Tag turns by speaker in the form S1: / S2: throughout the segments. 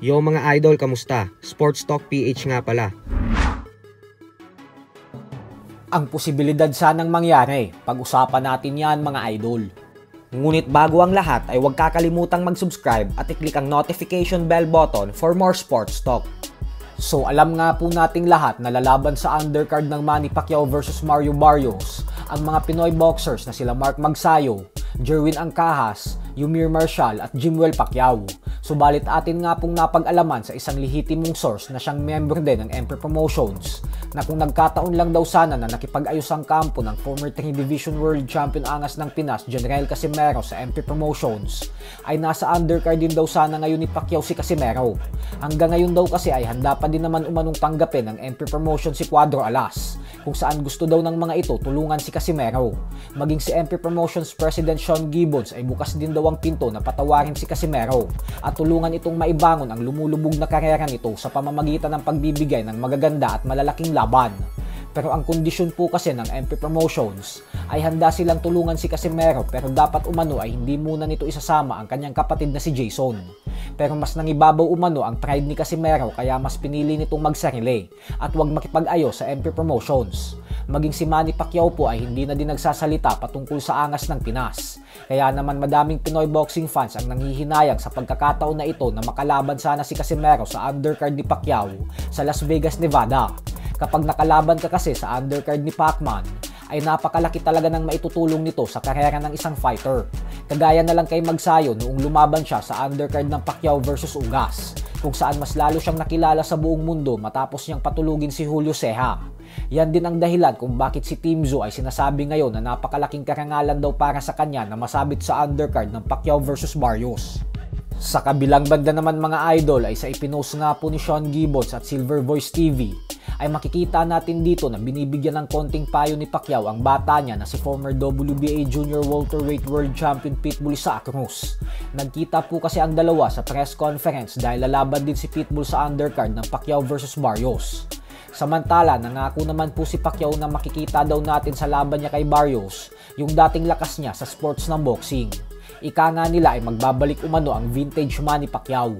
S1: Yo mga idol, kamusta? Sports Talk PH nga pala.
S2: Ang posibilidad sanang mangyari, pag-usapan natin yan mga idol. Ngunit bago ang lahat ay huwag kakalimutang mag-subscribe at i-click ang notification bell button for more sports talk. So alam nga po nating lahat na lalaban sa undercard ng Manny Pacquiao vs Mario Barrios ang mga Pinoy boxers na sila Mark Magsayo, Jerwin Angcahas, Yumir Marshall at Jimwell Pacquiao. Subalit atin nga pong napag-alaman sa isang lehitimong source na siyang member din ng Emperor Promotions na kung nagkataon lang daw sana na nakipag-ayos ang kampo ng former 3 Division World Champion angas ng Pinas, General Casimero sa Emperor Promotions, ay nasa undercard din daw sana ngayon ni Pacquiao si Casimero. Hanggang ngayon daw kasi ay handa pa din naman umanong tanggapin ng Emperor Promotions si Cuadro Alas, kung saan gusto daw ng mga ito tulungan si Casimero. Maging si Emperor Promotions President Sean Gibbons ay bukas din daw ang pinto na patawarin si Casimero at tulungan itong maibangon ang lumulubog na karera nito sa pamamagitan ng pagbibigay ng magaganda at malalaking laban. Pero ang kondisyon po kasi ng MP Promotions ay handa silang tulungan si Casimero pero dapat umano ay hindi muna nito isasama ang kanyang kapatid na si Jason. Pero mas nangibabaw umano ang pride ni Casimero kaya mas pinili nitong magsarili at huwag makipag-ayos sa MP Promotions. Maging si Manny Pacquiao po ay hindi na din nagsasalita patungkol sa angas ng Pinas. Kaya naman madaming Pinoy boxing fans ang nanghihinayang sa pagkakataon na ito na makalaban sana si Casimero sa undercard ni Pacquiao sa Las Vegas, Nevada. Kapag nakalaban ka kasi sa undercard ni Pacman, ay napakalaki talaga ng maitutulong nito sa karera ng isang fighter. Kagaya na lang kay Magsayo noong lumaban siya sa undercard ng Pacquiao vs Ugas, kung saan mas lalo siyang nakilala sa buong mundo matapos niyang patulugin si Julio Ceja. Yan din ang dahilan kung bakit si Team Zoo ay sinasabi ngayon na napakalaking karangalan daw para sa kanya na masabit sa undercard ng Pacquiao vs Barrios. Sa kabilang banda naman mga idol ay sa ipinost nga po ni Sean Gibbons at Silver Voice TV ay makikita natin dito na binibigyan ng konting payo ni Pacquiao ang bata niya na si former WBA Junior Welterweight World Champion Pitbull Isaac Cruz. Nagkita po kasi ang dalawa sa press conference dahil lalaban din si Pitbull sa undercard ng Pacquiao vs Barrios. Samantala, nangako naman po si Pacquiao na makikita daw natin sa laban niya kay Barrios yung dating lakas niya sa sports ng boxing. Ika nga nila ay magbabalik umano ang vintage Manny Pacquiao.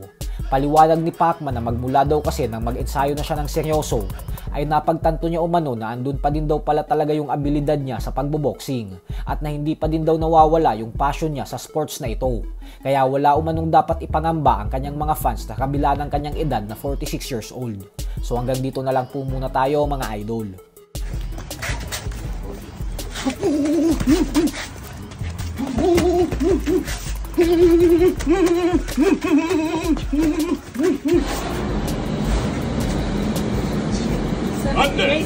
S2: Paliwanag ni Pacman na magmula daw kasi nang mag-ensayo na siya ng seryoso, ay napagtanto niya umano na andun pa din daw pala talaga yung abilidad niya sa pagboboxing at na hindi pa din daw nawawala yung passion niya sa sports na ito. Kaya wala umanong dapat ipangamba ang kanyang mga fans na kabila ng kanyang edad na 46 years old. So hanggang dito na lang po muna tayo mga idol.
S3: Sunday.